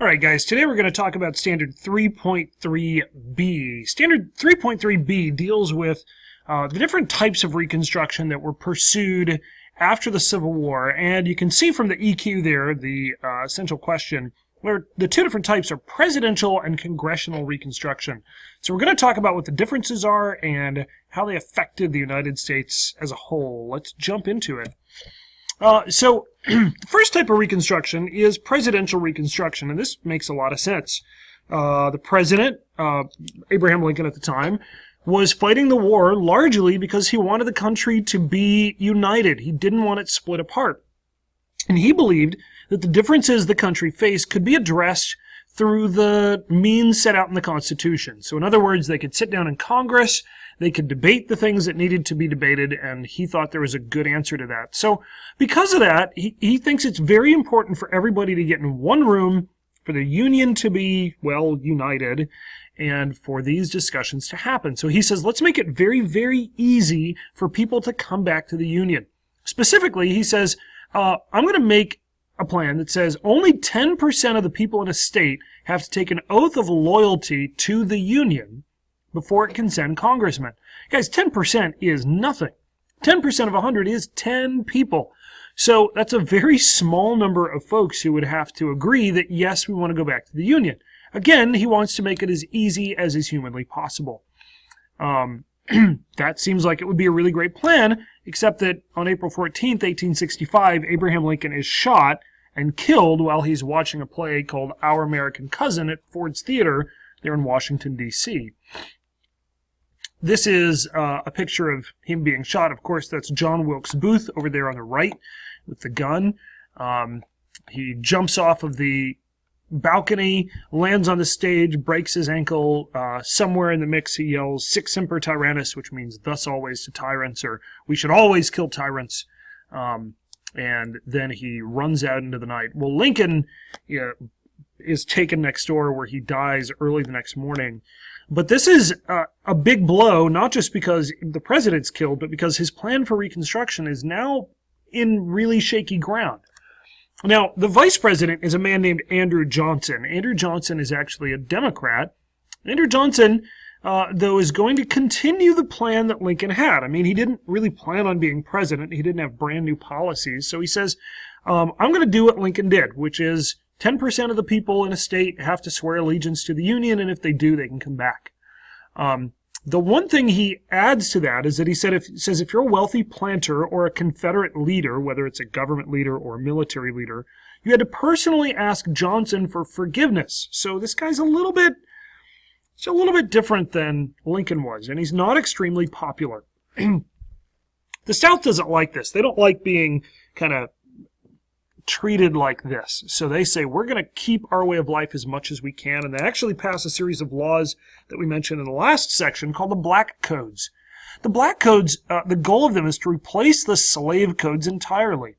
All right, guys, today we're going to talk about Standard 3.3b. Standard 3.3b deals with the different types of Reconstruction that were pursued after the Civil War. And you can see from the EQ there, the essential question, where the two different types are presidential and congressional Reconstruction. So we're going to talk about what the differences are and how they affected the United States as a whole. Let's jump into it. The first type of Reconstruction is presidential Reconstruction, and this makes a lot of sense. The president, Abraham Lincoln at the time, was fighting the war largely because he wanted the country to be united. He didn't want it split apart. And he believed that the differences the country faced could be addressed through the means set out in the Constitution. So in other words, they could sit down in Congress, they could debate the things that needed to be debated, and he thought there was a good answer to that. So because of that, he thinks it's very important for everybody to get in one room, for the Union to be, well, united, and for these discussions to happen. So he says, let's make it very, very easy for people to come back to the Union. Specifically, he says, I'm going to make a plan that says only 10% of the people in a state have to take an oath of loyalty to the Union before it can send congressmen. Guys, 10% is nothing. 10% of 100 is 10 people. So that's a very small number of folks who would have to agree that, yes, we want to go back to the Union. Again, he wants to make it as easy as is humanly possible. That seems like it would be a really great plan, except that on April 14th, 1865, Abraham Lincoln is shot and killed while he's watching a play called Our American Cousin at Ford's Theater there in Washington, D.C. This is a picture of him being shot. Of course, that's John Wilkes Booth over there on the right with the gun. He jumps off of the balcony, lands on the stage, breaks his ankle. Somewhere in the mix, he yells, "Sic Semper Tyrannis," which means "thus always to tyrants," or "we should always kill tyrants." And then he runs out into the night. Well, Lincoln is taken next door, where he dies early the next morning. But this is a big blow, not just because the president's killed, but because his plan for Reconstruction is now in really shaky ground. Now, the vice president is a man named Andrew Johnson. Andrew Johnson is actually a Democrat. Andrew Johnson, though, is going to continue the plan that Lincoln had. I mean, he didn't really plan on being president. He didn't have brand new policies. So he says, I'm going to do what Lincoln did, which is 10% of the people in a state have to swear allegiance to the Union, and if they do, they can come back. The one thing he adds to that is that he says if you're a wealthy planter or a Confederate leader, whether it's a government leader or a military leader, you had to personally ask Johnson for forgiveness. So this guy's a little bit different than Lincoln was, and he's not extremely popular. The South doesn't like this. They don't like being kind of treated like this. So they say, we're going to keep our way of life as much as we can, and they actually pass a series of laws that we mentioned in the last section called the Black Codes. The Black Codes, the goal of them is to replace the slave codes entirely.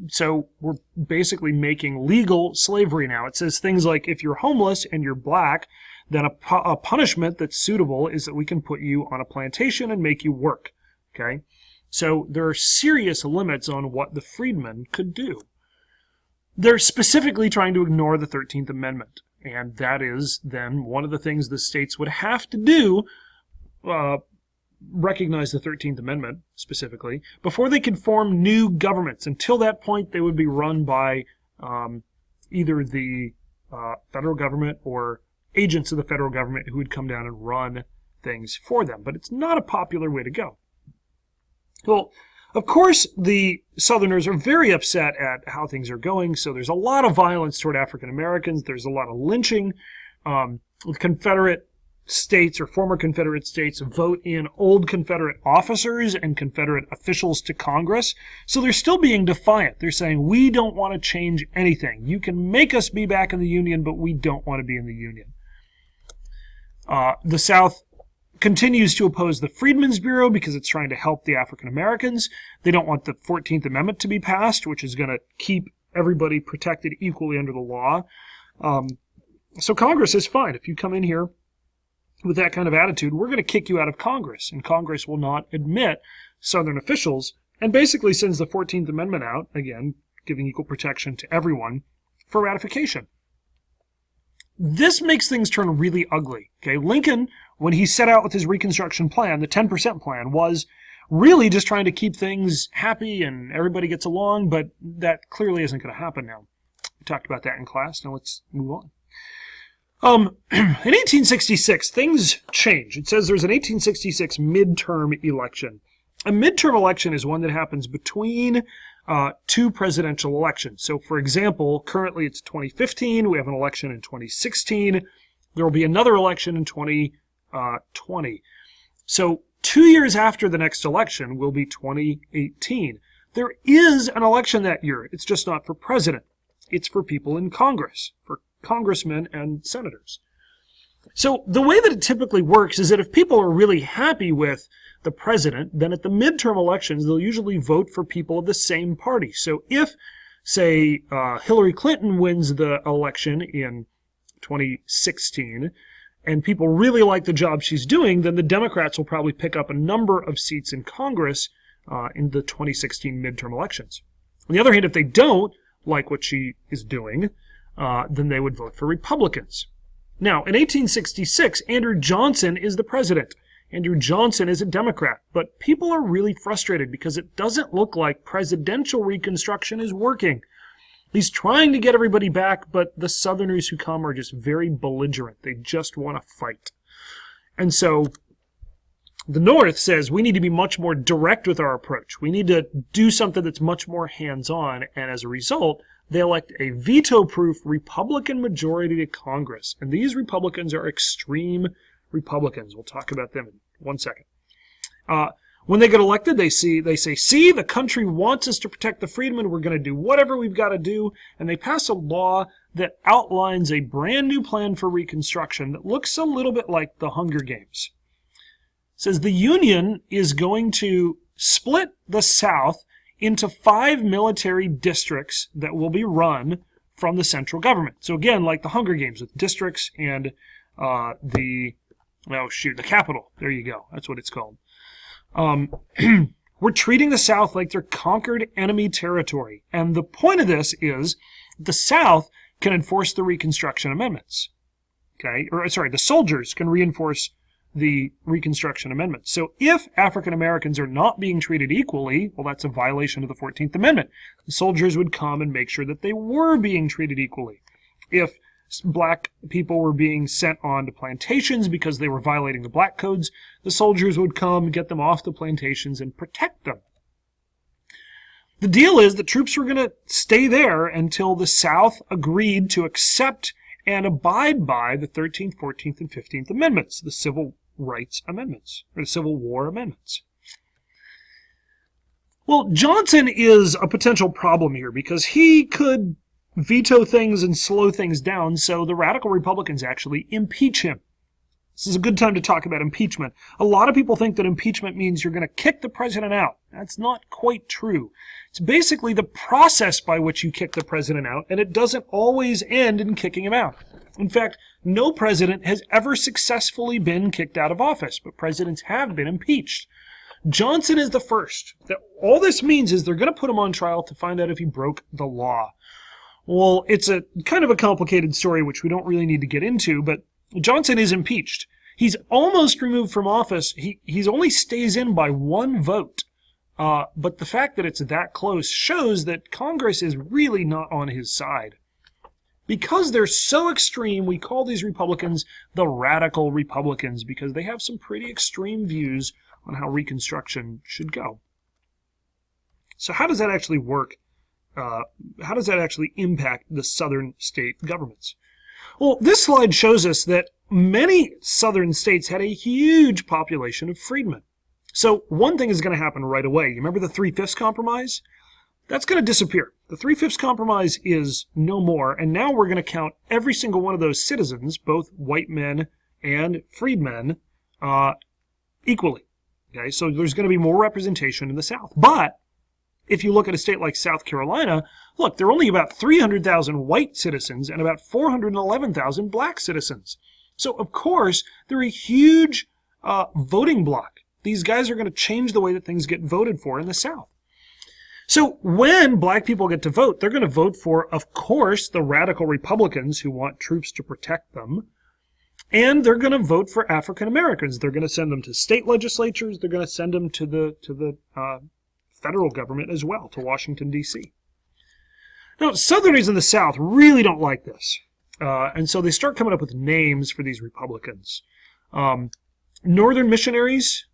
So we're basically making legal slavery now. It says things like, if you're homeless and you're black, then a punishment that's suitable is that we can put you on a plantation and make you work. Okay? So there are serious limits on what the freedmen could do. They're specifically trying to ignore the 13th Amendment, and that is then one of the things the states would have to do, recognize the 13th Amendment specifically, before they could form new governments. Until that point, they would be run by either the federal government or agents of the federal government who would come down and run things for them. But it's not a popular way to go. Well, of course, the Southerners are very upset at how things are going, so there's a lot of violence toward African Americans. There's a lot of lynching. Confederate states or former Confederate states vote in old Confederate officers and Confederate officials to Congress, so they're still being defiant. They're saying, we don't want to change anything. You can make us be back in the Union, but we don't want to be in the Union. The South continues to oppose the Freedmen's Bureau because it's trying to help the African Americans. They don't want the 14th Amendment to be passed, which is going to keep everybody protected equally under the law. So Congress is fine. If you come in here with that kind of attitude, we're going to kick you out of Congress, and Congress will not admit Southern officials, and basically sends the 14th Amendment out, again, giving equal protection to everyone, for ratification. this makes things turn really ugly. Okay, Lincoln, when he set out with his Reconstruction plan, the 10% plan, was really just trying to keep things happy and everybody gets along, but that clearly isn't going to happen now. We talked about that in class. Now let's move on. In 1866, things change. It says there's an 1866 midterm election. A midterm election is one that happens between two presidential elections. So, for example, currently it's 2015. We have an election in 2016. There will be another election in 2020. So, 2 years after the next election will be 2018. There is an election that year. It's just not for president. It's for people in Congress, for congressmen and senators. So the way that it typically works is that if people are really happy with the president, then at the midterm elections, they'll usually vote for people of the same party. So if, say, Hillary Clinton wins the election in 2016, and people really like the job she's doing, then the Democrats will probably pick up a number of seats in Congress in the 2016 midterm elections. On the other hand, if they don't like what she is doing, then they would vote for Republicans. Now, in 1866, Andrew Johnson is the president. Andrew Johnson is a Democrat, but people are really frustrated because it doesn't look like presidential Reconstruction is working. He's trying to get everybody back, but the Southerners who come are just very belligerent. They just want to fight. And so the North says we need to be much more direct with our approach. We need to do something that's much more hands-on, and as a result, they elect a veto-proof Republican majority to Congress. And these Republicans are extreme Republicans. We'll talk about them in 1 second. When they get elected, they say, see, the country wants us to protect the freedmen. We're going to do whatever we've got to do. And they pass a law that outlines a brand new plan for Reconstruction that looks a little bit like the Hunger Games. It says the Union is going to split the South into 5 military districts that will be run from the central government. So again, like the Hunger Games with districts and the capital. There you go. That's what it's called. We're treating the South like they're conquered enemy territory. And the point of this is the South can enforce the Reconstruction Amendments. The soldiers can reinforce the Reconstruction Amendment. So if African Americans are not being treated equally, well, that's a violation of the 14th Amendment. The soldiers would come and make sure that they were being treated equally. If black people were being sent on to plantations because they were violating the black codes, the soldiers would come, get them off the plantations, and protect them. The deal is the troops were going to stay there until the South agreed to accept and abide by the 13th, 14th, and 15th Amendments, the Civil Rights Amendments, or the Civil War Amendments. Well, Johnson is a potential problem here because he could veto things and slow things down, so the radical Republicans actually impeach him. This is a good time to talk about impeachment. A lot of people think that impeachment means you're going to kick the president out. That's not quite true. It's basically the process by which you kick the president out, and it doesn't always end in kicking him out. In fact, no president has ever successfully been kicked out of office, but presidents have been impeached. Johnson is the first. All this means is they're going to put him on trial to find out if he broke the law. Well, it's a kind of a complicated story, which we don't really need to get into, but Johnson is impeached. He's almost removed from office. He's only stays in by 1 vote. But the fact that it's that close shows that Congress is really not on his side. Because they're so extreme, we call these Republicans the radical Republicans because they have some pretty extreme views on how Reconstruction should go. So how does that actually work? How does that actually impact the southern state governments? Well, this slide shows us that many southern states had a huge population of freedmen. So one thing is going to happen right away. You remember the 3/5 compromise? That's going to disappear. The 3/5 compromise is no more, and now we're going to count every single one of those citizens, both white men and freedmen, equally. Okay, so there's going to be more representation in the South. But if you look at a state like South Carolina, look, there are only about 300,000 white citizens and about 411,000 black citizens. So, of course, they're a huge voting bloc. These guys are going to change the way that things get voted for in the South. So when black people get to vote, they're going to vote for, of course, the radical Republicans who want troops to protect them. And they're going to vote for African Americans. They're going to send them to state legislatures. They're going to send them to the federal government as well, to Washington, D.C. Now, Southerners in the South really don't like this. And so they start coming up with names for these Republicans. Northern missionaries,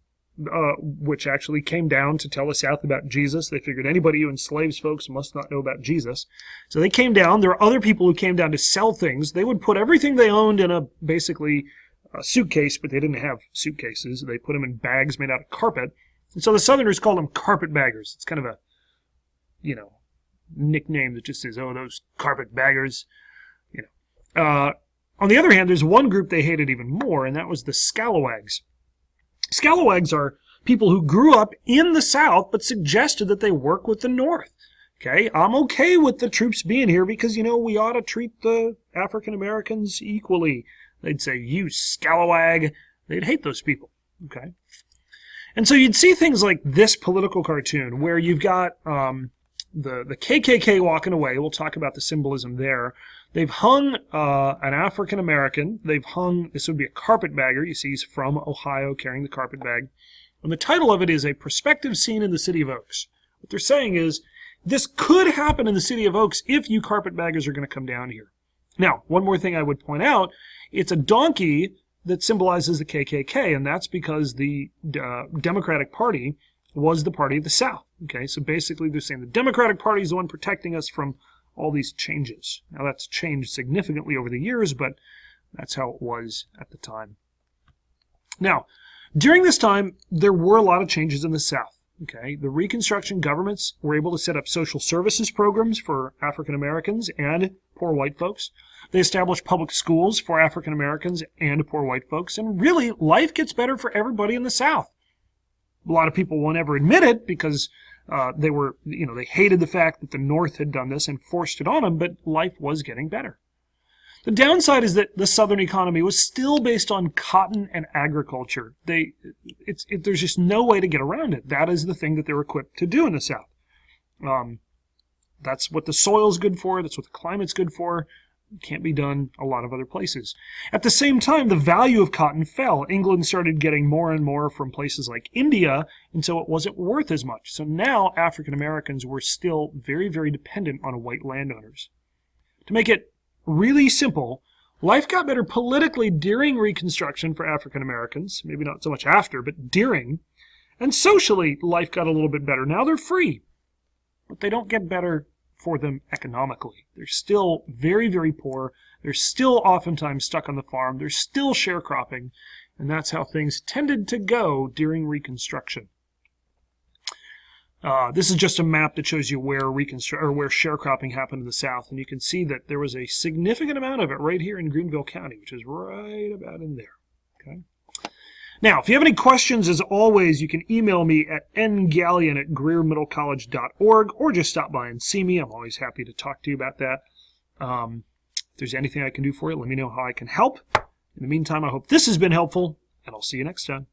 which actually came down to tell the South about Jesus. They figured anybody who enslaves folks must not know about Jesus. So they came down. There are other people who came down to sell things. They would put everything they owned in basically a suitcase, but they didn't have suitcases. They put them in bags made out of carpet. And so the Southerners called them carpetbaggers. It's kind of a, nickname that just says, oh, those carpetbaggers. On the other hand, there's one group they hated even more, and that was the scalawags. Scalawags are people who grew up in the South but suggested that they work with the North. Okay, I'm okay with the troops being here because, we ought to treat the African Americans equally. They'd say, you scalawag. They'd hate those people. Okay. And so you'd see things like this political cartoon where you've got the KKK walking away. We'll talk about the symbolism there. They've hung an African American. This would be a carpetbagger. You see he's from Ohio carrying the carpetbag. And the title of it is A Perspective Scene in the City of Oaks. What they're saying is, this could happen in the City of Oaks if you carpetbaggers are going to come down here. Now, one more thing I would point out, it's a donkey that symbolizes the KKK, and that's because the Democratic Party was the party of the South. Okay, so basically they're saying the Democratic Party is the one protecting us from all these changes. Now that's changed significantly over the years, but that's how it was at the time. Now, during this time, there were a lot of changes in the South. Okay, the Reconstruction governments were able to set up social services programs for African Americans and poor white folks. They established public schools for African Americans and poor white folks, and really, life gets better for everybody in the South. A lot of people won't ever admit it because they hated the fact that the North had done this and forced it on them, but life was getting better. The downside is that the Southern economy was still based on cotton and agriculture. There's just no way to get around it. That is the thing that they're equipped to do in the South. That's what the soil's good for. That's what the climate's good for. It can't be done a lot of other places. At the same time, the value of cotton fell. England started getting more and more from places like India, and so it wasn't worth as much. So now African Americans were still very, very dependent on white landowners. To make it really simple, life got better politically during Reconstruction for African Americans, maybe not so much after, but during. And socially, life got a little bit better. Now they're free, but they don't get better for them economically. They're still very, very poor. They're still oftentimes stuck on the farm. They're still sharecropping, and that's how things tended to go during Reconstruction. This is just a map that shows you where sharecropping happened in the South, and you can see that there was a significant amount of it right here in Greenville County, which is right about in there. Okay. Now, if you have any questions, as always, you can email me at ngallion@greermiddlecollege.org, or just stop by and see me. I'm always happy to talk to you about that. If there's anything I can do for you, let me know how I can help. In the meantime, I hope this has been helpful, and I'll see you next time.